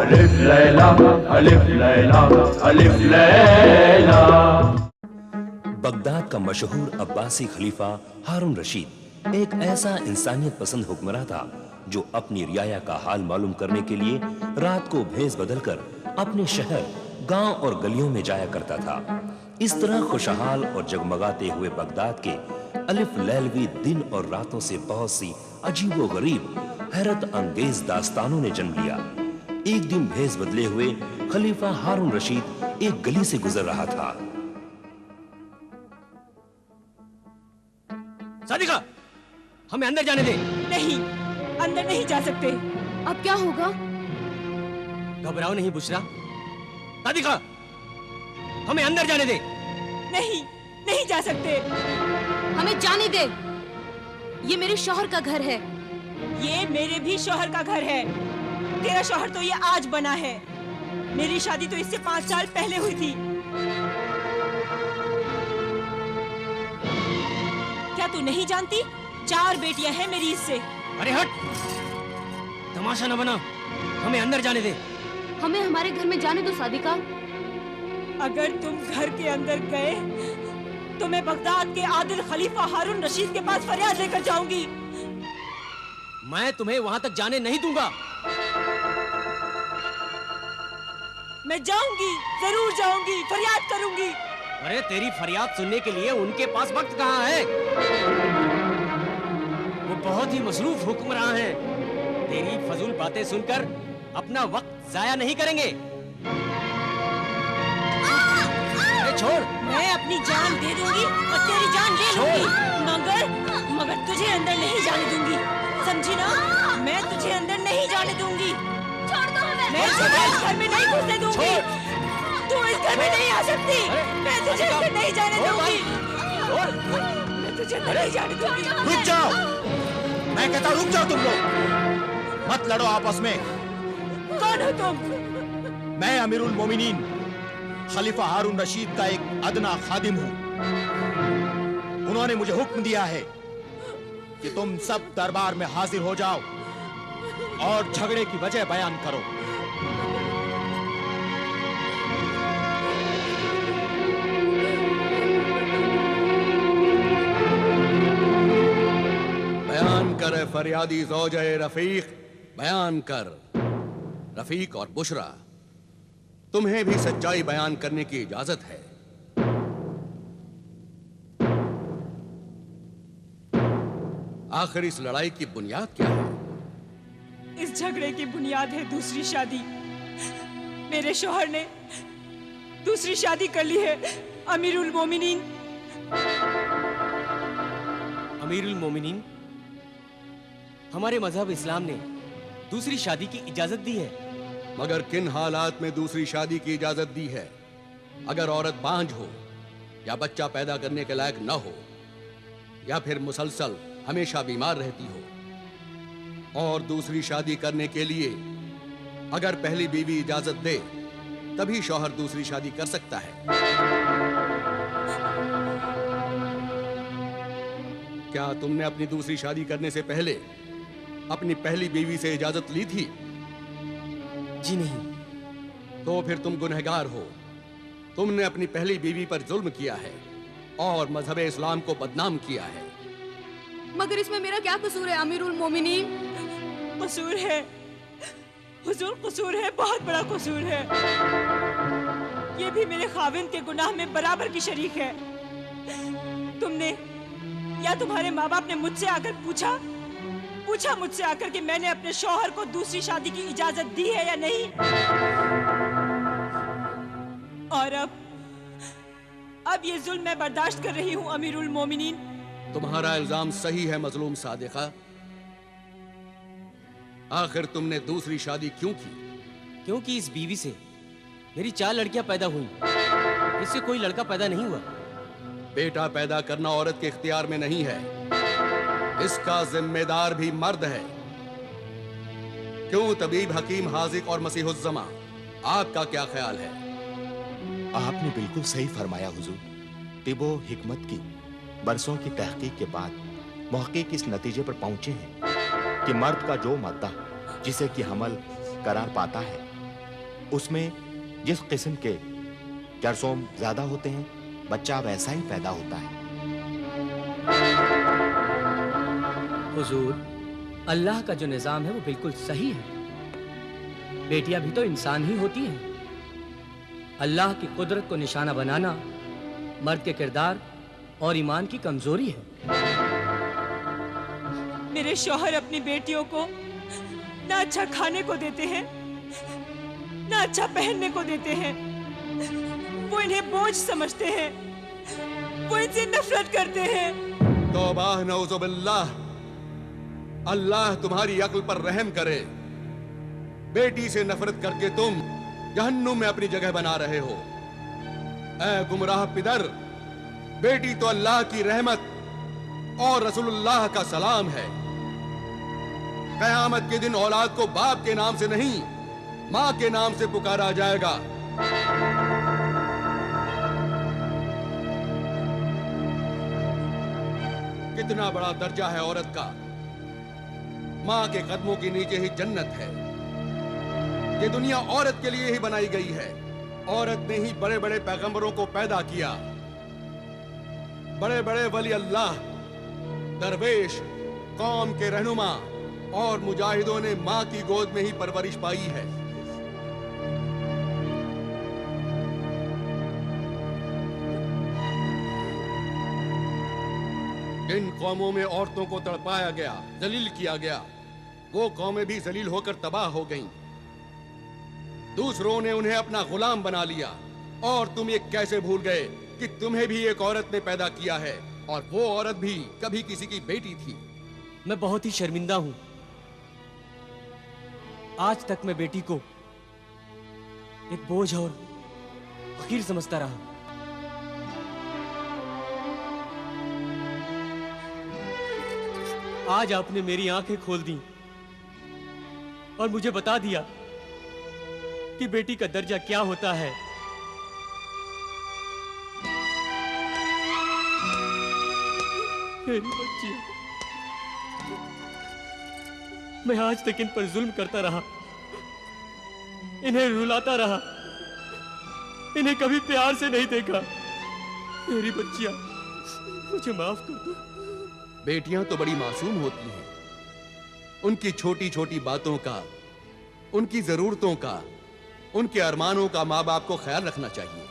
अलिफ लैला अलिफ लैला अलिफ लैला। बगदाद का मशहूर अब्बासी खलीफा हारून रशीद एक ऐसा इंसानियत पसंद हुक्मरान था जो अपनी रियाया का हाल मालूम करने के लिए रात को भेस बदलकर अपने शहर, गांव और गलियों में जाया करता था। इस तरह खुशहाल और जगमगाते हुए बगदाद के अलिफ लैलवी दिन और रातों से बहुत सी अजीबो गरीब, हैरत अंगेज दास्तानों ने जन्म लिया। एक दिन भेस बदले हुए खलीफा हारून रशीद एक गली से गुजर रहा था। सादिका, हमें अंदर जाने दे। नहीं, अंदर नहीं जा सकते। अब क्या होगा? घबराओ नहीं बुशरा। सादिका, हमें अंदर जाने दे। नहीं, नहीं जा सकते। हमें जाने दे। ये मेरे शौहर का घर है। ये मेरे भी शौहर का घर है। तेरा शौहर तो ये आज बना है। मेरी शादी तो इससे 5 साल पहले हुई थी। क्या तू नहीं जानती? 4 बेटियां हैं मेरी इससे। अरे हट, तमाशा न बना। हमें अंदर जाने दे। हमें हमारे घर में जाने दो सादिका। अगर तुम घर के अंदर गए तो मैं बगदाद के आदिल खलीफा हारून रशीद के पास फरियाद लेकर जाऊंगी। मैं तुम्हें वहां तक जाने नहीं दूंगा। मैं जाऊंगी, जरूर जाऊंगी, फरियाद करूंगी। अरे तेरी फरियाद सुनने के लिए उनके पास वक्त कहाँ है? वो बहुत ही मसरूफ हुक्मरान हैं। तेरी फजूल बातें सुनकर अपना वक्त जाया नहीं करेंगे। अरे छोड़। मैं अपनी जान दे दूंगी और तेरी जान ले लूंगी, मगर तुझे अंदर नहीं जाने दूंगी, समझी ना? मैं तुझे अंदर नहीं जाने दूंगी। छोड़ दो हमें। मैं तुझे इस घर में नहीं घुसने दूंगी। तू इस घर में नहीं आ सकती। मैं तुझे अंदर नहीं जाने दूंगी। मैं तुझे अंदर नहीं जाने दूंगी। रुक जाओ, मैं कहता रुक जाओ। तुम लोग मत लड़ो आपस में। कौन हो तुम? मैं अमीरुल मोमिनीन खलीफा हारून रशीद का एक अदना खादिम हूं। उन्होंने मुझे हुक्म दिया है कि तुम सब दरबार में हाजिर हो जाओ और झगड़े की वजह बयान करो। बयान कर फरियादी ज़ौजे रफीक, बयान कर। रफीक और बुशरा, तुम्हें भी सच्चाई बयान करने की इजाजत है। आखिर इस लड़ाई की बुनियाद क्या है? इस झगड़े की बुनियाद है दूसरी शादी। मेरे शौहर ने दूसरी शादी कर ली है। अमीरुल मोमिनीन। अमीरुल मोमिनीन, हमारे मजहब इस्लाम ने दूसरी शादी की इजाजत दी है। मगर किन हालात में दूसरी शादी की इजाजत दी है? अगर औरत बांझ हो या बच्चा पैदा करने के लायक न हो या फिर मुसलसल हमेशा बीमार रहती हो। और दूसरी शादी करने के लिए अगर पहली बीवी इजाजत दे तभी शौहर दूसरी शादी कर सकता है। क्या तुमने अपनी दूसरी शादी करने से पहले अपनी पहली बीवी से इजाजत ली थी? जी नहीं। तो फिर तुम गुनहगार हो। तुमने अपनी पहली बीवी पर जुल्म किया है और मजहब इस्लाम को बदनाम किया है। मगर इसमें मेरा क्या कसूर है अमीरुल मोमिनीन? कसूर है हुजूर, कसूर है, बहुत बड़ा कसूर है। ये भी मेरे खाविंद के गुनाह में बराबर की शरीक है। तुमने या तुम्हारे माँ बाप ने मुझसे आकर पूछा मुझसे आकर कि मैंने अपने शौहर को दूसरी शादी की इजाजत दी है या नहीं? और अब ये जुल्म मैं बर्दाश्त कर रही हूँ अमीरुल मोमिनीन। तुम्हारा इल्जाम सही है मजलूम सादिका। आखिर तुमने दूसरी शादी क्यों की? क्योंकि इस बीवी से मेरी 4 लड़कियां पैदा हुई, इससे कोई लड़का पैदा नहीं हुआ। बेटा पैदा करना औरत के इख्तियार में नहीं है, इसका जिम्मेदार भी मर्द है। क्यों तबीब हकीम हाजिक और मसीहुज्जमा, आपका क्या ख्याल है? आपने बिल्कुल सही फरमाया हुजूर। तिबो हिकमत की बरसों की तहकीक के बाद मुहक्किक इस नतीजे पर पहुंचे हैं कि मर्द का जो मादा जिसे कि हमल करार पाता है उसमें जिस किस्म के जरसोम ज्यादा होते हैं, बच्चा वैसा ही पैदा होता है। हुजूर, अल्लाह का जो निजाम है वो बिल्कुल सही है। बेटियां भी तो इंसान ही होती हैं। अल्लाह की कुदरत को निशाना बनाना मर्द के किरदार और ईमान की कमजोरी है। मेरे शौहर अपनी बेटियों को ना अच्छा खाने को देते हैं, ना अच्छा पहनने को देते हैं। वो इन्हें बोझ समझते हैं, वो इनसे नफरत करते हैं। तौबाह नऊजुबिल्लाह, अल्लाह तुम्हारी अक्ल पर रहम करे। बेटी से नफरत करके तुम जहन्नुम में अपनी जगह बना रहे हो। ऐ गुमराह पिदर, बेटी तो अल्लाह की रहमत और रसूलुल्लाह का सलाम है। कयामत के दिन औलाद को बाप के नाम से नहीं, मां के नाम से पुकारा जाएगा। कितना बड़ा दर्जा है औरत का। मां के कदमों के नीचे ही जन्नत है। ये दुनिया औरत के लिए ही बनाई गई है। औरत ने ही बड़े बड़े पैगंबरों को पैदा किया। बड़े बड़े वली अल्लाह, दरवेश, कौम के रहनुमा और मुजाहिदों ने मां की गोद में ही परवरिश पाई है। जिन कौमों में औरतों को तड़पाया गया, जलील किया गया, वो कौमें भी जलील होकर तबाह हो गईं। दूसरों ने उन्हें अपना गुलाम बना लिया। और तुम ये कैसे भूल गए कि तुम्हें भी एक औरत ने पैदा किया है, और वो औरत भी कभी किसी की बेटी थी। मैं बहुत ही शर्मिंदा हूं। आज तक मैं बेटी को एक बोझ और फकीर समझता रहा। आज आपने मेरी आंखें खोल दी और मुझे बता दिया कि बेटी का दर्जा क्या होता है। मेरी बच्ची, मैं आज तक इन पर जुल्म करता रहा, इन्हें रुलाता रहा, इन्हें कभी प्यार से नहीं देखा। मेरी बच्चियां, मुझे माफ कर दो। बेटियां तो बड़ी मासूम होती हैं। उनकी छोटी छोटी बातों का, उनकी जरूरतों का, उनके अरमानों का माँ बाप को ख्याल रखना चाहिए।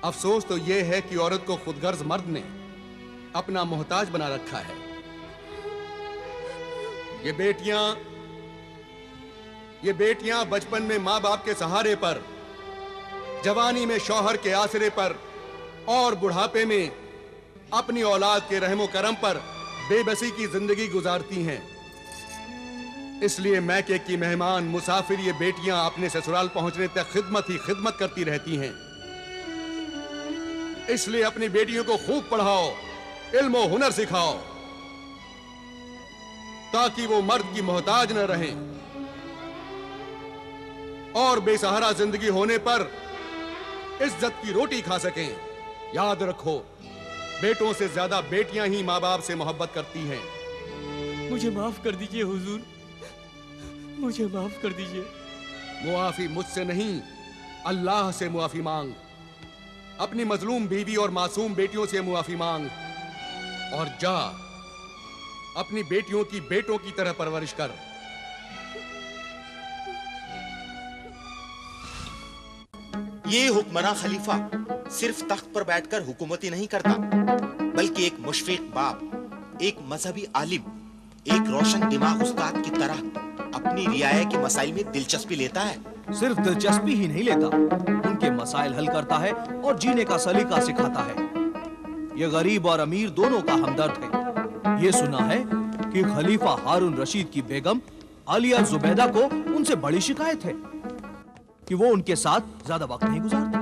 अफसोस तो यह है कि औरत को खुदगर्ज मर्द ने अपना मोहताज बना रखा है। ये बेटियां बचपन में माँ बाप के सहारे पर, जवानी में शौहर के आसरे पर और बुढ़ापे में अपनी औलाद के रहमो करम पर बेबसी की जिंदगी गुजारती हैं। इसलिए मैके की मेहमान मुसाफिर ये बेटियां अपने ससुराल पहुंचने तक खिदमत करती रहती हैं। इसलिए अपनी बेटियों को खूब पढ़ाओ, इल्म और हुनर सिखाओ, ताकि वो मर्द की मोहताज न रहें और बेसहारा जिंदगी होने पर इज्जत की रोटी खा सकें। याद रखो, बेटों से ज्यादा बेटियां ही माँ बाप से मोहब्बत करती हैं। मुझे माफ कर दीजिए हुजूर, मुझे माफ कर दीजिए। मुआफी मुझसे नहीं, अल्लाह से मुआफी मांग। अपनी मजलूम बीवी और मासूम बेटियों से मुआफी मांग और जा अपनी बेटियों की बेटों की तरह परवरिश कर। ये हुक्मरान खलीफा सिर्फ तख्त पर बैठकर हुकूमत ही नहीं करता, बल्कि एक मुशफिक बाप, एक मजहबी आलिम, एक रोशन दिमाग उस्ताद की तरह अपनी रियाया के मसाइल में दिलचस्पी लेता है। सिर्फ दिलचस्पी ही नहीं लेता, उनके मसाइल हल करता है और जीने का सलीका सिखाता है। ये गरीब और अमीर दोनों का हमदर्द है। ये सुना है कि खलीफा हारून रशीद की बेगम आलिया जुबैदा को उनसे बड़ी शिकायत है कि वो उनके साथ ज्यादा वक्त नहीं गुजारती।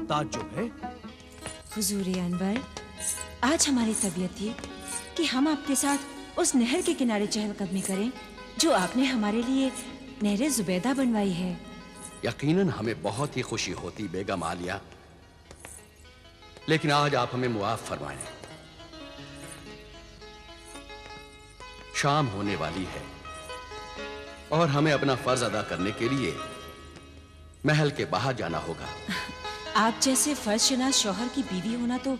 ताज्जुब है। हुजूर अनवर, आज हमारी तबीयत थी कि हम आपके साथ उस नहर के किनारे चहलकदमी करें जो आपने हमारे लिए नहर जुबैदा बनवाई है। यकीनन हमें बहुत ही खुशी होती बेगम आलिया, लेकिन आज आप हमें मुआफ फरमाएं। शाम होने वाली है और हमें अपना फर्ज अदा करने के लिए महल के बाहर जाना होगा। आप जैसे फर्जशनास शौहर की बीवी होना तो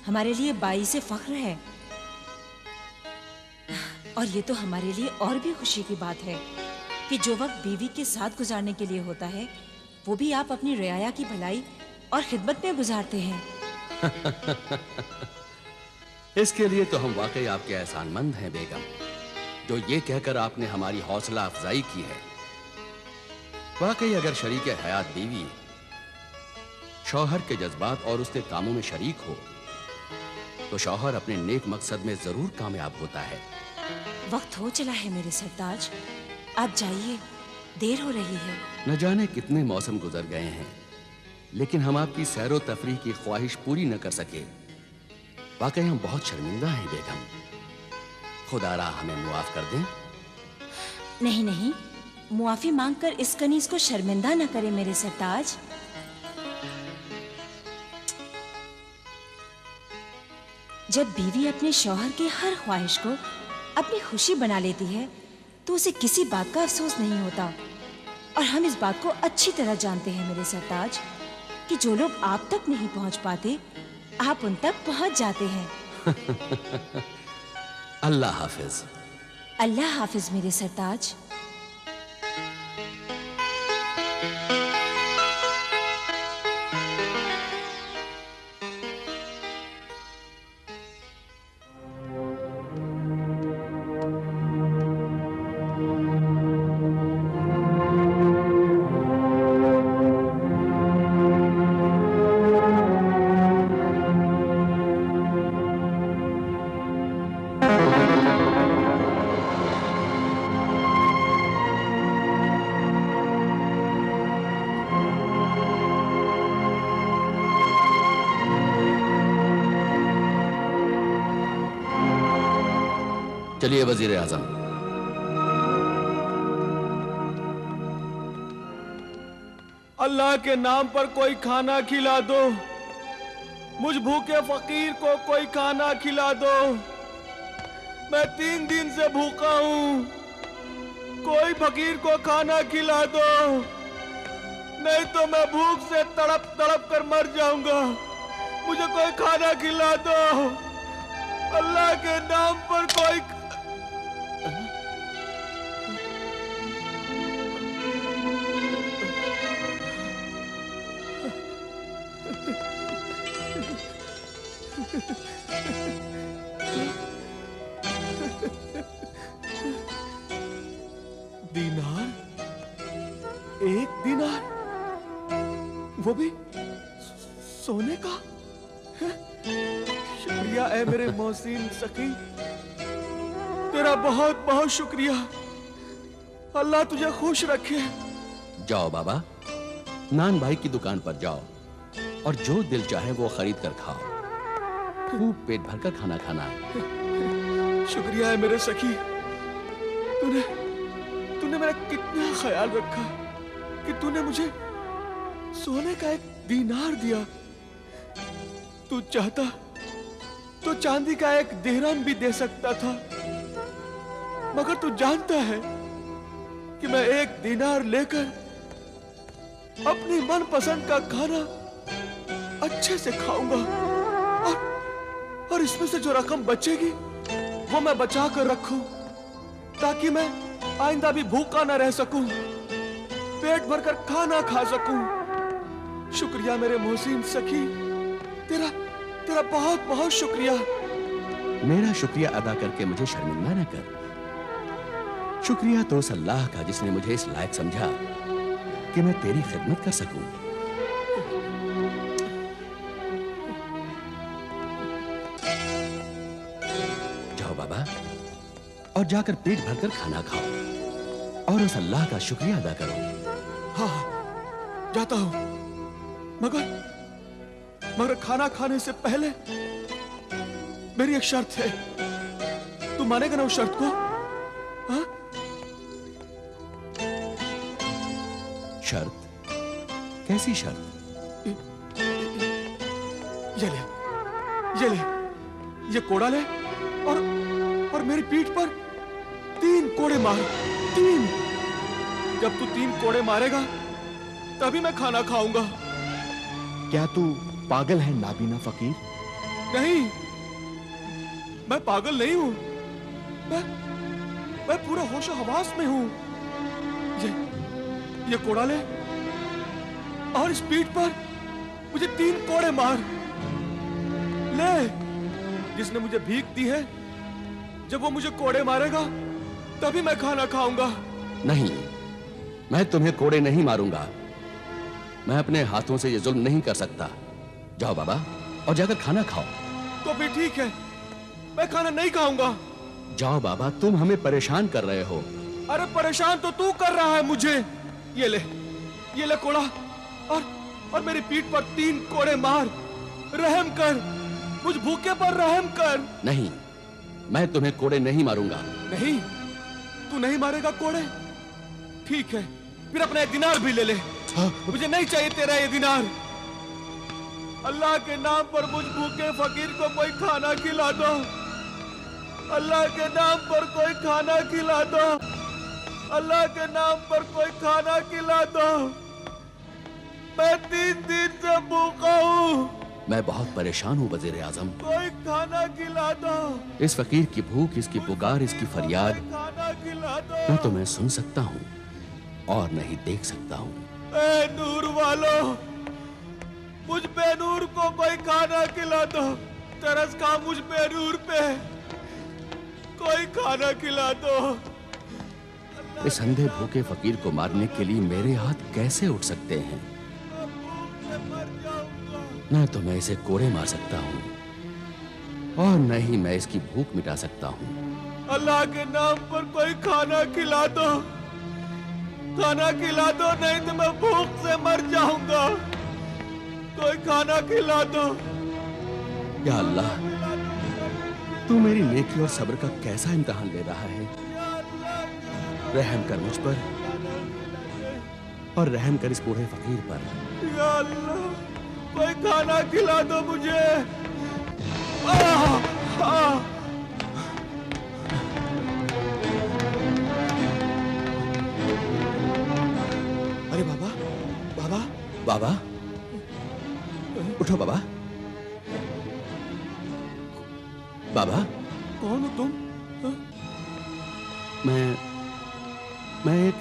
हमारे लिए बाइसे फख्र है। और ये तो हमारे लिए और भी खुशी की बात है कि जो वक्त बीवी के साथ गुजारने के लिए होता है वो भी आप अपनी रियाया की भलाई और खिदमत में गुजारते हैं। इसके लिए तो हम वाकई आपके एहसानमंद हैं बेगम, जो ये कहकर आपने हमारी हौसला अफजाई की है। वाकई अगर शरीक हयात बीवी शौहर के जज्बात और उसके कामों में शरीक हो तो शौहर अपने नेक मकसद में जरूर कामयाब होता है। वक्त हो चला है मेरे सरताज, आप जाइए, देर हो रही है। न जाने कितने मौसम गुजर गए हैं, लेकिन हम आपकी सैरो तफरीह की ख्वाहिश पूरी न कर सके। वाकई हम बहुत शर्मिंदा हैं बेगम, खुदारा हमें मुआफ कर दें। नहीं नहीं, मुआफी मांगकर इस कनीज को शर्मिंदा न करें मेरे सरताज। जब बीवी अपने शौहर की हर ख्वाहिश को अपनी खुशी बना लेती है तो उसे किसी बात का अफसोस नहीं होता। और हम इस बात को अच्छी तरह जानते हैं मेरे सरताज कि जो लोग आप तक नहीं पहुंच पाते आप उन तक पहुंच जाते हैं। अल्लाह हाफिज। अल्लाह हाफिज मेरे सरताज। चलिए वजीर आजम। अल्लाह के नाम पर कोई खाना खिला दो, मुझ भूखे फकीर को कोई खाना खिला दो। मैं 3 दिन से भूखा हूँ, कोई फकीर को खाना खिला दो, नहीं तो मैं भूख से तड़प तड़प कर मर जाऊंगा। मुझे कोई खाना खिला दो, अल्लाह के नाम पर कोई। दीनार, 1 दीनार, वो भी सोने का। शुक्रिया ऐ मेरे मोहसिन सखी, तेरा बहुत बहुत शुक्रिया। अल्लाह तुझे खुश रखे। जाओ बाबा, नान भाई की दुकान पर जाओ और जो दिल चाहे वो खरीद कर खाओ। खूब पेट भरकर खाना खाना। शुक्रिया है मेरे सखी, तूने मेरा कितना ख्याल रखा कि तूने मुझे सोने का 1 दीनार दिया। तू चाहता तो चांदी का 1 दिरहम भी दे सकता था, मगर तू जानता है कि मैं 1 दीनार लेकर अपनी मनपसंद का खाना अच्छे से खाऊंगा और इसमें से जो रकम बचेगी वो मैं बचा कर रखूं ताकि मैं आइंदा भी भूखा ना रह सकूं, पेट भरकर खाना खा सकूं। शुक्रिया मेरे मोहसिन सखी, तेरा बहुत बहुत शुक्रिया। मेरा शुक्रिया अदा करके मुझे शर्मिंदा न कर। शुक्रिया तो उस अल्लाह का जिसने मुझे इस लायक समझा कि मैं तेरी खिदमत कर सकूं। जाओ बाबा और जाकर पेट भरकर खाना खाओ और उस अल्लाह का शुक्रिया अदा करो। हाँ, जाता हूं, मगर खाना खाने से पहले मेरी एक शर्त है। तू मानेगा ना उस शर्त को? हाँ? शर्त? कैसी शर्त? ये कोड़ा ले और मेरी पीठ पर 3 कोड़े मार। 3 जब तू 3 कोड़े मारेगा तभी मैं खाना खाऊंगा। क्या तू पागल है नाबीना फकीर? नहीं, मैं पागल नहीं हूं। मैं पूरा होशो हवास में हूं। ये कोड़ा ले और इस पीठ पर मुझे 3 कोड़े मार ले। जिसने मुझे भीख दी है, जब वो मुझे कोड़े मारेगा तभी मैं खाना खाऊंगा। नहीं, मैं तुम्हें कोड़े नहीं मारूंगा। मैं अपने हाथों से ये जुल्म नहीं कर सकता। जाओ बाबा और जाकर खाना खाओ। तो फिर ठीक है, मैं खाना नहीं खाऊंगा। जाओ बाबा, तुम हमें परेशान कर रहे हो। अरे परेशान तो तू कर रहा है मुझे। ये ले कोड़ा और मेरी पीठ पर 3 कोड़े मार। रहम कर, मुझ भूखे पर रहम कर। नहीं, मैं तुम्हें कोड़े नहीं मारूंगा। नहीं, तू नहीं मारेगा कोड़े? ठीक है, फिर अपना 1 दिनार भी ले ले। मुझे नहीं चाहिए तेरा ये दिनार। अल्लाह के नाम पर मुझ भूखे फकीर को कोई खाना खिला दो। अल्लाह के नाम पर कोई खाना खिला दो। अल्लाह के नाम पर कोई खाना खिला दो। मैं 3 दिन से भूखा हूँ। मैं बहुत परेशान हूँ वज़ीर आज़म। कोई खाना खिला दो। इस फकीर की भूख, इसकी पुकार, इसकी फरियाद खाना खिला दो। मैं तुम्हें सुन सकता हूँ और नहीं देख सकता हूँ। ए नूर वालों, मुझ बेनूर को कोई खाना खिला दो। तरस खा मुझ बेनूर पे, कोई खाना खिला दो। इस अंधे भूखे फकीर को मारने के लिए मेरे हाथ कैसे उठ सकते हैं? न तो मैं इसे कोड़े मार सकता हूँ और न ही मैं इसकी भूख मिटा सकता हूँ। अल्लाह के नाम पर कोई खाना खिला दो। खाना खिला दो, नहीं तो मैं भूख से मर जाऊंगा। कोई खाना खिला दो। या अल्लाह, तू मेरी नेकी और सब्र का कैसा इम्तिहान ले रहा है। रहम कर मुझ पर और रहम कर इस बूढ़े फकीर पर। या अल्लाह, कोई खाना खिला दो मुझे। अरे बाबा, बाबा, बाबा, उठो बाबा। बाबा, कौन हो तुम? मैं एक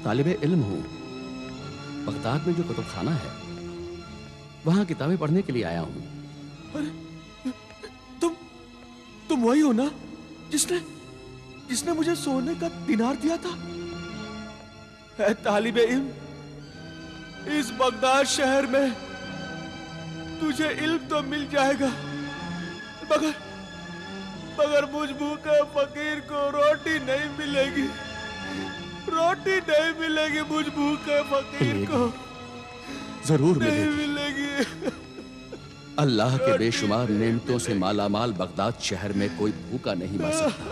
तालिबे इल्म हूँ। बगदाद में जो कुतुबखाना है, वहां किताबें पढ़ने के लिए आया हूँ। अरे तुम वही हो ना जिसने मुझे सोने का दिनार दिया था? है तालिबे इल्म, इस बगदाद शहर में तुझे इल्म तो मिल जाएगा, मगर मुझ भूखे फकीर को रोटी नहीं मिलेगी। रोटी नहीं मिलेगी मुझ भूखे फकीर को। जरूर नहीं मिलेगी। अल्लाह के बेशुमार नेमतों से मालामाल बगदाद शहर में कोई भूखा नहीं मर सकता।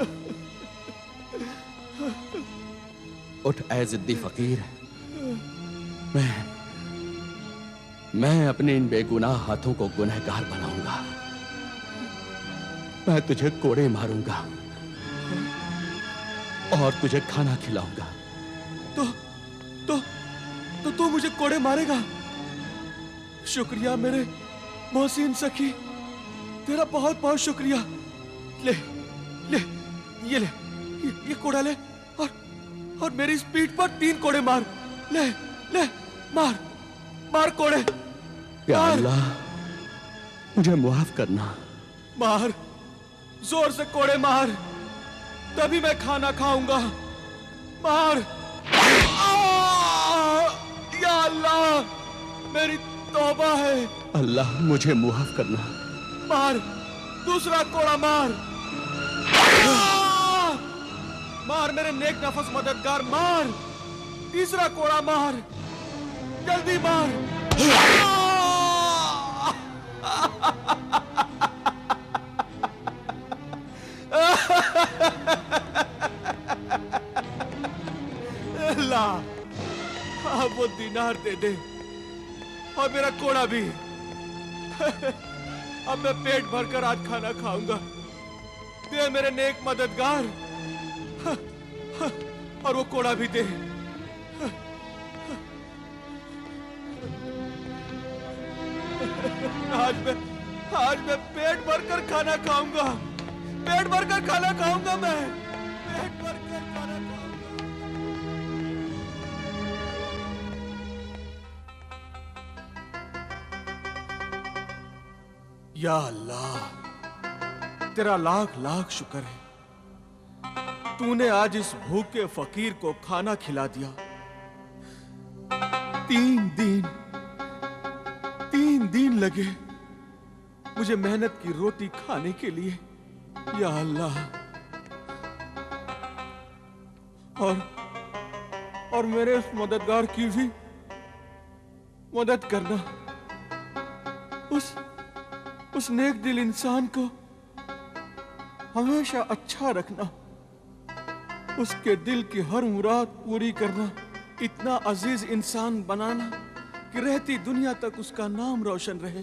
उठ ऐ जिद्दी फकीर, मैं अपने इन बेगुनाह हाथों को गुनहगार बनाऊंगा। मैं तुझे कोड़े मारूंगा और तुझे खाना खिलाऊंगा। तो तू मुझे कोड़े मारेगा? शुक्रिया मेरे मोहसिन सखी, तेरा बहुत बहुत शुक्रिया। ले ये कोड़ा ले और मेरी इस पीठ पर 3 कोड़े मार। ले मार कोड़े। या अल्लाह, मुझे मुआफ करना। मार, जोर से कोड़े मार, तभी मैं खाना खाऊंगा। मार। या अल्लाह, मेरी तौबा है। अल्लाह, मुझे मुआफ करना। मार, दूसरा कोड़ा मार। मार मेरे नेक नफस मददगार, मार। तीसरा कोड़ा मार, जल्दी मार। अल्लाह, अब वो दिनार दे दे और मेरा कोड़ा भी। अब मैं पेट भरकर आज खाना खाऊंगा। दे मेरे नेक मददगार, और वो कोड़ा भी दे। आज मैं पेट भरकर खाना खाऊंगा, पेट भरकर खाना खाऊंगा, मैं पेट भरकर खाना खाऊंगा। या अल्लाह, तेरा लाख लाख शुक्र है, तूने आज इस भूखे फकीर को खाना खिला दिया। 3 दिन लगे मुझे मेहनत की रोटी खाने के लिए। या अल्लाह, और मेरे उस मददगार की भी मदद करना, उस नेक दिल इंसान को हमेशा अच्छा रखना, उसके दिल की हर मुराद पूरी करना, इतना अजीज इंसान बनाना कि रहती दुनिया तक उसका नाम रोशन रहे।